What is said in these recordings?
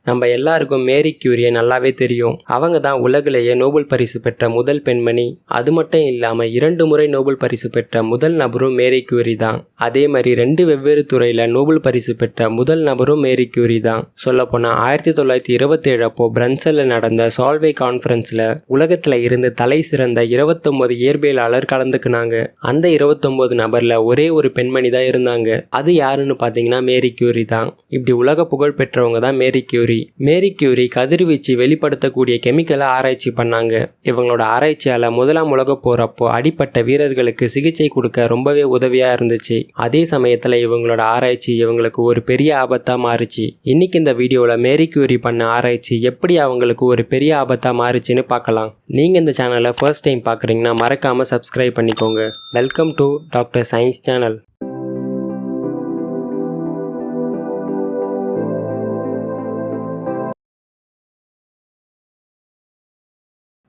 நம்ம எல்லாருக்கும் மேரி கியூரியை நல்லாவே தெரியும். அவங்க தான் உலகிலேயே நோபல் பரிசு பெற்ற முதல் பெண்மணி. அது மட்டும் இல்லாம 2 முறை நோபல் பரிசு பெற்ற முதல் நபரும் மேரி கியூரி தான். அதே மாதிரி 2 வெவ்வேறு துறையில நோபல் பரிசு பெற்ற முதல் நபரும் மேரி கியூரி தான். சொல்ல போனா 1927 அப்போ பிரன்சல்ல நடந்த சால்வே கான்ஃபரன்ஸ்ல உலகத்துல இருந்து தலை சிறந்த 29 இயற்பியலாளர் கலந்துக்கினாங்க. அந்த 29 நபர்ல ஒரே ஒரு பெண்மணி தான் இருந்தாங்க. அது யாருன்னு பாத்தீங்கன்னா மேரி கியூரி தான். இப்படி உலக புகழ் பெற்றவங்க தான் மேரி கியூரி. மேரி கியூரி கதிர்வீச்சு வெளிப்படுத்தக்கூடிய கெமிக்கலை ஆராய்ச்சி பண்ணாங்க. இவங்களோட ஆராய்ச்சியால முதலாம் உலக போறப்போ அடிப்பட்ட வீரர்களுக்கு சிகிச்சை கொடுக்க ரொம்பவே உதவியா இருந்துச்சு. அதே சமயத்துல இவங்களோட ஆராய்ச்சி இவங்களுக்கு ஒரு பெரிய ஆபத்தா மாறுச்சு. இன்னைக்கு இந்த வீடியோல மேரி கியூரி பண்ண ஆராய்ச்சி எப்படி அவங்களுக்கு ஒரு பெரிய ஆபத்தா மாறுச்சுன்னு பார்க்கலாம். நீங்க இந்த சேனலை ஃபர்ஸ்ட் டைம் பார்க்குறீங்கன்னா மறக்காம சப்ஸ்கிரைப் பண்ணிக்கோங்க. Welcome to doctor science channel.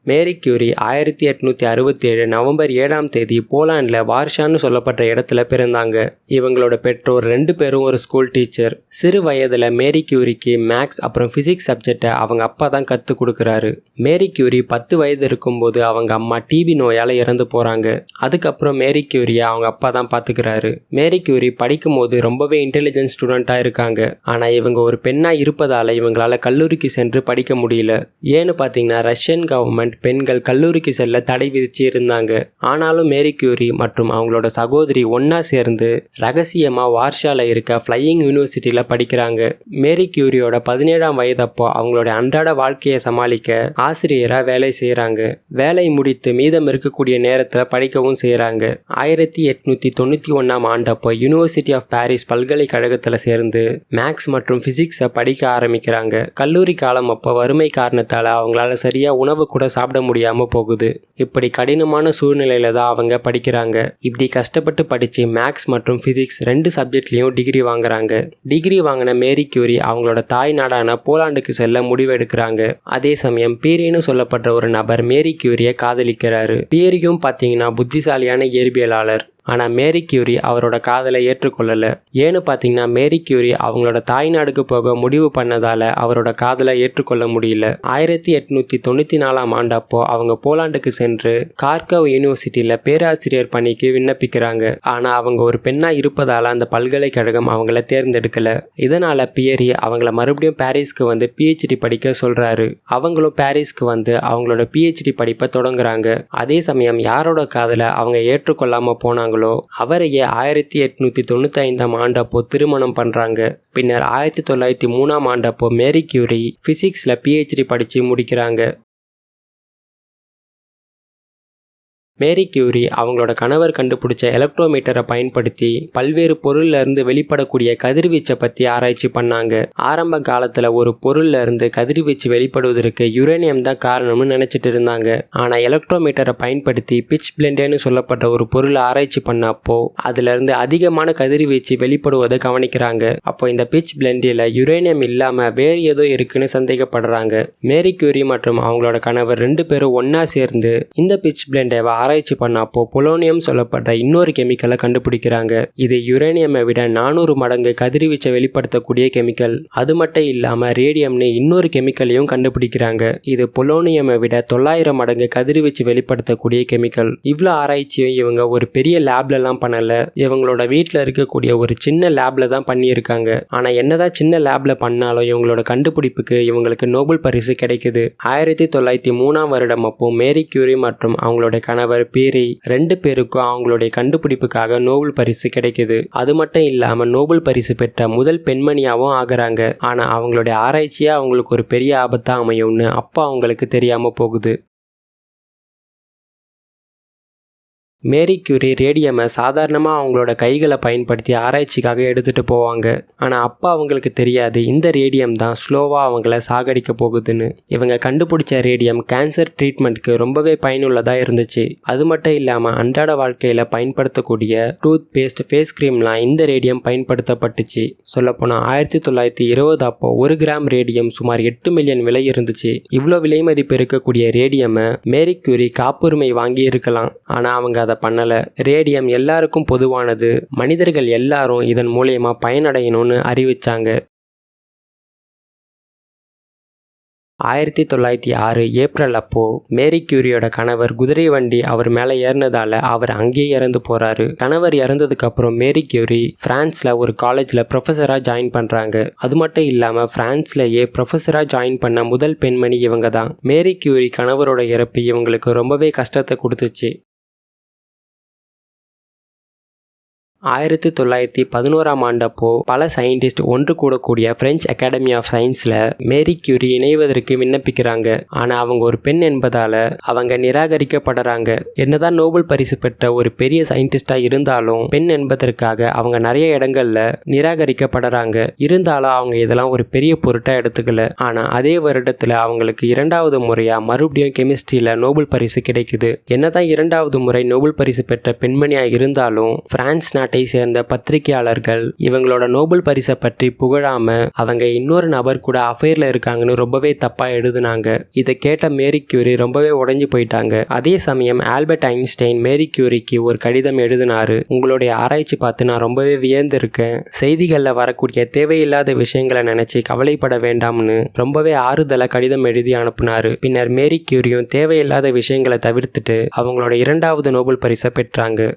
Marie Curie 1867 November 7ஆம் தேதி போலாண்டில் வார்ஷான்னு சொல்லப்பட்ட இடத்துல பிறந்தாங்க. இவங்களோட பெற்றோர் 2 பேரும் ஒரு ஸ்கூல் டீச்சர். சிறு வயதில் மேரி கியூரிக்கு மேக்ஸ் அப்புறம் ஃபிசிக்ஸ் சப்ஜெக்டை அவங்க அப்பா தான் கற்றுக் கொடுக்குறாரு. மேரி கியூரி 10 வயது இருக்கும்போது அவங்க அம்மா டிபி நோயால் இறந்து போகிறாங்க. அதுக்கப்புறம் மேரி கியூரியை அவங்க அப்பா தான் பார்த்துக்கிறாரு. மேரி கியூரி படிக்கும் போது ரொம்பவே இன்டெலிஜென்ட் ஸ்டூடெண்ட்டாக இருக்காங்க. ஆனால் இவங்க ஒரு பெண்ணாக இருப்பதால் இவங்களால கல்லூரிக்கு சென்று படிக்க முடியல. ஏன்னு பார்த்தீங்கன்னா ரஷ்யன் கவர்மெண்ட் பெண்கள் கல்லூரிக்கு செல்ல தடை விதிச்சு இருந்தாங்க. ஆனாலும் மேரி கியூரி மற்றும் அவங்களோட சகோதரி ஒன்னா சேர்ந்து ரகசியமா வார்ஷால இருக்க ஃப்ளையிங் யூனிவர்சிட்டியில படிக்கிறாங்க. மேரி கியூரியோட 17ஆம் வயதப்போ அவங்களோட அன்றாட வாழ்க்கையை சமாளிக்க ஆசிரியரா வேலை செய்யறாங்க. வேலை முடித்து மீதம் இருக்கக்கூடிய நேரத்துல படிக்கவும் செய்யறாங்க. 1891ஆம் ஆண்டப்போ யூனிவர்சிட்டி ஆஃப் பாரிஸ் பல்கலைக்கழகத்துல சேர்ந்து மேக்ஸ் மற்றும் பிசிக்ஸை படிக்க ஆரம்பிக்கிறாங்க. கல்லூரி காலம் அப்போ வறுமை காரணத்தால அவங்களால சரியா உணவு கூட சாப்பிட முடியாம போகுது. இப்படி கடினமான சூழ்நிலையில தான் அவங்க படிக்கிறாங்க. இப்படி கஷ்டப்பட்டு படிச்சு மேக்ஸ் மற்றும் பிசிக்ஸ் 2 சப்ஜெக்ட்லயும் டிகிரி வாங்குறாங்க. டிகிரி வாங்கின மேரி கியூரி அவங்களோட தாய் நாடான போலாண்டுக்கு செல்ல முடிவெடுக்கிறாங்க. அதே சமயம் பீரின்னு சொல்லப்பட்ட ஒரு நபர் மேரி கியூரியை காதலிக்கிறாரு. பீரியும் பாத்தீங்கன்னா புத்திசாலியான இயற்பியலாளர். ஆனால் மேரி கியூரி அவரோட காதலை ஏற்றுக்கொள்ளலை. ஏன்னு பார்த்தீங்கன்னா மேரி கியூரி அவங்களோட தாய்நாடுக்கு போக முடிவு பண்ணதால அவரோட காதலை ஏற்றுக்கொள்ள முடியல. 1894ஆம் ஆண்டப்போ அவங்க போலாண்டுக்கு சென்று கார்கவ் யூனிவர்சிட்டியில் பேராசிரியர் பணிக்கு விண்ணப்பிக்கிறாங்க. ஆனால் அவங்க ஒரு பெண்ணாக இருப்பதால அந்த பல்கலைக்கழகம் அவங்கள தேர்ந்தெடுக்கல. இதனால பியரி அவங்கள மறுபடியும் பாரிஸ்க்கு வந்து பிஹெச்டி படிக்க சொல்றாரு. அவங்களும் பாரிஸ்க்கு வந்து அவங்களோட பிஹெச்டி படிப்பை தொடங்குறாங்க. அதே சமயம் யாரோட காதலை அவங்க ஏற்றுக்கொள்ளாம போனாங்க அவரையே 1895ஆம் ஆண்டப்போ திருமணம் பண்றாங்க. பின்னர் 1903ஆம் ஆண்டப்போ மேரி கியூரி பிசிக்ஸ்ல பிஹெச்டி படிச்சு முடிக்கிறாங்க. மேரி கியூரி அவங்களோட கணவர் கண்டுபிடிச்ச எலக்ட்ரோமீட்டரை பயன்படுத்தி பல்வேறு பொருள்ல இருந்து வெளிப்படக்கூடிய கதிர்வீச்சை பத்தி ஆராய்ச்சி பண்ணாங்க. ஆரம்ப காலத்துல ஒரு பொருள்ல இருந்து கதிர்வீச்சு வெளிப்படுவதற்கு யுரேனியம் தான் காரணம்னு நினைச்சிட்டு இருந்தாங்க. ஆனா எலக்ட்ரோமீட்டரை பயன்படுத்தி பிட்ச் பிளெண்டேன்னு சொல்லப்பட்ட ஒரு பொருளை ஆராய்ச்சி பண்ணப்போ அதுல இருந்து அதிகமான கதிர்வீச்சு வெளிப்படுவதை கவனிக்கிறாங்க. அப்போ இந்த பிட்ச் பிளெண்டில யுரேனியம் இல்லாம வேறு ஏதோ இருக்குன்னு சந்தேகப்படுறாங்க. மேரி கியூரி மற்றும் அவங்களோட கணவர் 2 பேரும் ஒன்னா சேர்ந்து இந்த பிட்ச் பிளெண்டை ஆராய்ச்சி பண்ணப்போ பொலோனியம் சொல்லப்பட்ட இன்னொரு கெமிக்கலை கண்டுபிடிக்கிறாங்க. இது யுரேனியமை விட 400 மடங்கு கதிர்வீச்சை வெளிப்படுத்தக்கூடிய கெமிக்கல். அது மட்டும் இல்லாம ரேடியம்னு இன்னொரு கெமிக்கலையும் கண்டுபிடிக்கிறாங்க. இது பொலோனியமை விட 900 மடங்கு கதிர்வீச்சு வெளிப்படுத்தக்கூடிய கெமிக்கல். இவ்வளோ ஆராய்ச்சியும் இவங்க ஒரு பெரிய லேப்ல எல்லாம் பண்ணல. இவங்களோட வீட்டில் இருக்கக்கூடிய ஒரு சின்ன லேப்ல தான் பண்ணியிருக்காங்க. ஆனா என்னதான் சின்ன லேப்ல பண்ணாலும் இவங்களோட கண்டுபிடிப்புக்கு இவங்களுக்கு நோபல் பரிசு கிடைக்குது. 1903ஆம் வருடம் அப்போ மேரி கியூரி மற்றும் அவங்களோட கணவர் பீரி 2 பேருக்கும் அவங்களுடைய கண்டுபிடிப்புக்காக நோபல் பரிசு கிடைக்குது. அது மட்டும் இல்லாம நோபல் பரிசு பெற்ற முதல் பெண்மணியாவும் ஆகுறாங்க. ஆனா அவங்களுடைய ஆராய்ச்சியா அவங்களுக்கு ஒரு பெரிய ஆபத்தா அமையும்னு அப்போ அவங்களுக்கு தெரியாம போகுது. மேரி கியூரி ரேடியமை சாதாரணமாக அவங்களோட கைகளை பயன்படுத்தி ஆராய்ச்சிக்காக எடுத்துகிட்டு போவாங்க. ஆனால் அப்பா அவங்களுக்கு தெரியாது இந்த ரேடியம் தான் ஸ்லோவாக அவங்கள சாகடிக்க போகுதுன்னு. இவங்க கண்டுபிடிச்ச ரேடியம் கேன்சர் ட்ரீட்மெண்ட்க்கு ரொம்பவே பயனுள்ளதாக இருந்துச்சு. அது மட்டும் இல்லாமல் அன்றாட வாழ்க்கையில் பயன்படுத்தக்கூடிய டூத் பேஸ்ட், ஃபேஸ் க்ரீம்லாம் இந்த ரேடியம் பயன்படுத்தப்பட்டுச்சு. சொல்லப்போனால் 1920 அப்போ 1 கிராம் ரேடியம் சுமார் 8 மில்லியன் விலை இருந்துச்சு. இவ்வளோ விலை மதிப்பு இருக்கக்கூடிய ரேடியமை மேரி கியூரி காப்புரிமை வாங்கி இருக்கலாம். ஆனால் அவங்க அதை பண்ணல. ரேடியம் எல்லாருக்கும் பொதுவானது. மனிதர்கள் எல்லாரும் இதன் மூலமா பயனடையணும்னு அறிவிச்சாங்க. 1906 ஏப்ரல் அப்போ மேரி கியூரியோட கணவர் குதிரை வண்டி அவர் மேல ஏறினதால அவர் அங்கேயே இறந்து போறாரு. கணவர் இறந்ததுக்கு அப்புறம் மேரி கியூரி பிரான்ஸ்ல ஒரு காலேஜ்ல ப்ரொஃபஸரா ஜாயின் பண்றாங்க. அது மட்டும் இல்லாம பிரான்ஸ்லயே ப்ரொஃபஸரா ஜாயின் பண்ண முதல் பெண்மணி இவங்க தான். மேரி கியூரி கணவரோட இறப்பு இவங்களுக்கு ரொம்பவே கஷ்டத்தை கொடுத்துச்சு. 1911ஆம் ஆண்டப்போ பல சயின்டிஸ்ட் ஒன்று கூடக்கூடிய பிரெஞ்சு அகாடமி ஆஃப் சயின்ஸ்ல மேரி கியூரி இணைவதற்கு விண்ணப்பிக்கிறாங்க. ஆனா அவங்க ஒரு பெண் என்பதால அவங்க நிராகரிக்கப்படுறாங்க. என்னதான் நோபல் பரிசு பெற்ற ஒரு பெரிய சயின்டிஸ்டா இருந்தாலும் பெண் என்பதற்காக அவங்க நிறைய இடங்கள்ல நிராகரிக்கப்படுறாங்க. இருந்தாலும் அவங்க இதெல்லாம் ஒரு பெரிய பொருட்டா எடுத்துக்கல. ஆனா அதே வருடத்துல அவங்களுக்கு 2வது முறையா மறுபடியும் கெமிஸ்ட்ரியில நோபல் பரிசு கிடைக்குது. என்னதான் 2வது முறை நோபல் பரிசு பெற்ற பெண்மணியா இருந்தாலும் பிரான்ஸ் நாட்டை சேர்ந்த பத்திரிகையாளர்கள் இவங்களோட நோபல் பரிசை பற்றி புகழாம அவங்க இன்னொரு நபர் கூட அஃபேர்ல இருக்காங்கன்னு ரொம்பவே தப்பா எழுதுனாங்க. இதை கேட்ட மேரி கியூரி ரொம்பவே உடைஞ்சு போயிட்டாங்க. அதே சமயம் ஆல்பர்ட் ஐன்ஸ்டைன் மேரி கியூரிக்கு ஒரு கடிதம் எழுதினாரு. உங்களுடைய ஆராய்ச்சி பார்த்து நான் ரொம்பவே வியந்திருக்கேன். செய்திகள்ல வரக்கூடிய தேவையில்லாத விஷயங்களை நினைச்சு கவலைப்பட வேண்டாம்னு ரொம்பவே ஆறுதலா கடிதம் எழுதி அனுப்புனாரு. பின்னர் மேரி கியூரியும் தேவையில்லாத விஷயங்களை தவிர்த்துட்டு அவங்களோட 2வது நோபல் பரிசை பெற்றாங்க.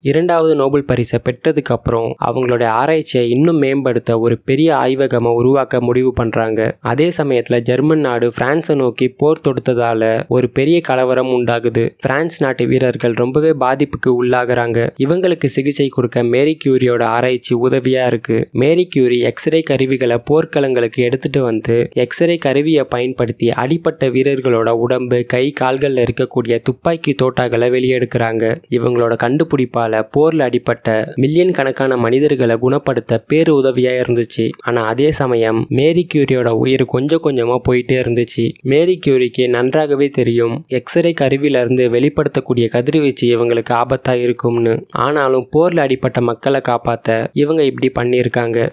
2வது நோபல் பரிசை பெற்றதுக்கு அப்புறம் அவங்களுடைய ஆராய்ச்சியை இன்னும் மேம்படுத்த ஒரு பெரிய ஆய்வகமா உருவாக்க முடிவு பண்றாங்க. அதே சமயத்துல ஜெர்மன் நாடு பிரான்ஸை நோக்கி போர் தொடுத்ததால ஒரு பெரிய கலவரம் உண்டாகுது. பிரான்ஸ் நாட்டு வீரர்கள் ரொம்பவே பாதிப்புக்கு உள்ளாகிறாங்க. இவங்களுக்கு சிகிச்சை கொடுக்க மேரி கியூரியோட ஆராய்ச்சி உதவியா இருக்கு. மேரி கியூரி எக்ஸ்ரே கருவிகளை போர்க்களங்களுக்கு எடுத்துட்டு வந்து எக்ஸ்ரே கருவியை பயன்படுத்தி அடிப்பட்ட வீரர்களோட உடம்பு கை கால்கள்ல இருக்கக்கூடிய துப்பாக்கி தோட்டாக்களை வெளியெடுக்கிறாங்க. இவங்களோட கண்டுபிடிப்பால போர்ல அடிப்பட்ட மில்லியன் கணக்கான மனிதர்களை குணப்படுத்த பேரு உதவியா இருந்துச்சு. ஆனா அதே சமயம் மேரி கியூரியோட உயிர் கொஞ்சம் கொஞ்சமா போயிட்டே இருந்துச்சு. மேரி கியூரிக்கு நன்றாகவே தெரியும் எக்ஸ்ரே கருவில இருந்து வெளிப்படுத்தக்கூடிய கதிர்வீச்சு இவங்களுக்கு ஆபத்தா இருக்கும்னு. ஆனாலும் போர்ல அடிப்பட்ட மக்களை காப்பாத்த இவங்க இப்படி பண்ணியிருக்காங்க.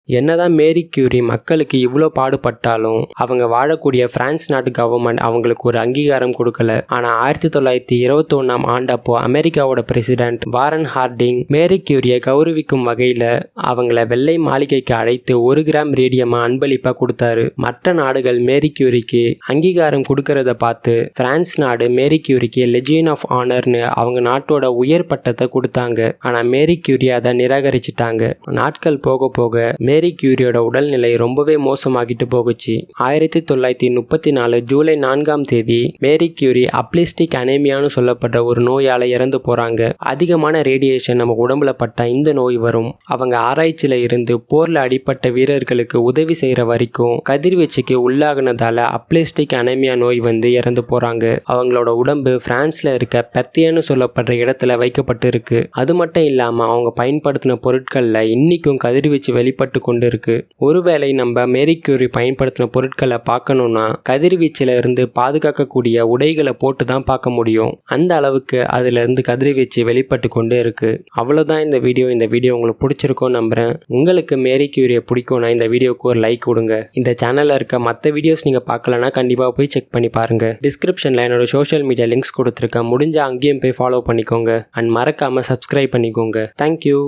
என்னதான் மேரி கியூரி மக்களுக்கு இவ்வளோ பாடுபட்டாலும் அவங்க வாழக்கூடிய பிரான்ஸ் நாட்டு கவர்மெண்ட் அவங்களுக்கு ஒரு அங்கீகாரம் கொடுக்கல. ஆனா 1921ஆம் ஆண்டப்போ அமெரிக்காவோட பிரசிடென்ட் வாரன் ஹார்டிங் மேரி கியூரியை கௌரவிக்கும் வகையில அவங்கள வெள்ளை மாளிகைக்கு அழைத்து 1 கிராம் ரேடியமா அன்பளிப்பா கொடுத்தாரு. மற்ற நாடுகள் மேரி கியூரிக்கு அங்கீகாரம் கொடுக்கறத பார்த்து பிரான்ஸ் நாடு மேரி கியூரிக்கு லெஜியன் ஆஃப் ஆனர்னு அவங்க நாட்டோட உயர் பட்டத்தை கொடுத்தாங்க. ஆனா மேரி கியூரி அதை நிராகரிச்சிட்டாங்க. நாட்கள் போக போக மேரி கியூரியோட உடல்நிலை ரொம்பவே மோசமாகிட்டு போகுச்சு. 1934 ஜூலை 4ஆம் தேதி மேரி கியூரி அப்ளாஸ்டிக் anaemiaன்னு சொல்லப்பட்ட ஒரு நோயால இறந்து போறாங்க. அதிகமான ரேடியேஷன் நம்ம உடம்புல பட்டா இந்த நோய் வரும். அவங்க ஆராய்ச்சியில இருந்து போர்ல அடிப்பட்ட வீரர்களுக்கு உதவி செய்யற வரைக்கும் கதிர்வீச்சுக்கு உள்ளாகினதால அப்ளாஸ்டிக் anaemia நோய் வந்து இறந்து போறாங்க. அவங்களோட உடம்பு பிரான்ஸ்ல இருக்க பெத்தியன்னு சொல்லப்படுற இடத்துல வைக்கப்பட்டு இருக்கு. அது மட்டும் இல்லாம அவங்க பயன்படுத்தின பொருட்கள்ல இன்னைக்கும் கதிர்வீச்சு வெளிப்பட்டு கொண்டு இருக்கு. ஒருவேளை நம்ம மேரி கியூரி பயன்படுத்தின பொருட்களை பார்க்கணும்னா கதிர்வீச்சுல இருந்து பாதுகாக்கக்கூடிய உடைகளை போட்டு தான் பார்க்க முடியும். அந்த அளவுக்கு அதுல இருந்து கதிர்வீச்சு வெளிப்பட்டு கொண்டு இருக்கு. அவ்வளவுதான் இந்த வீடியோ. இந்த வீடியோ உங்களுக்கு பிடிச்சிருக்கும் நம்புறேன். உங்களுக்கு மேரி கியூரியை பிடிக்கும்னா இந்த வீடியோக்கு ஒரு லைக் கொடுங்க. இந்த சேனல்ல இருக்க மற்ற வீடியோஸ் நீங்க பார்க்கலன்னா கண்டிப்பா போய் செக் பண்ணி பாருங்க. டிஸ்கிரிப்ஷன்ல என்னோட சோஷியல் மீடியா லிங்க்ஸ் கொடுத்துருக்கேன். முடிஞ்சா அங்கேயும் போய் ஃபாலோ பண்ணிக்கோங்க. அண்ட் மறக்காம சப்ஸ்கிரைப் பண்ணிக்கோங்க. தேங்க்யூ.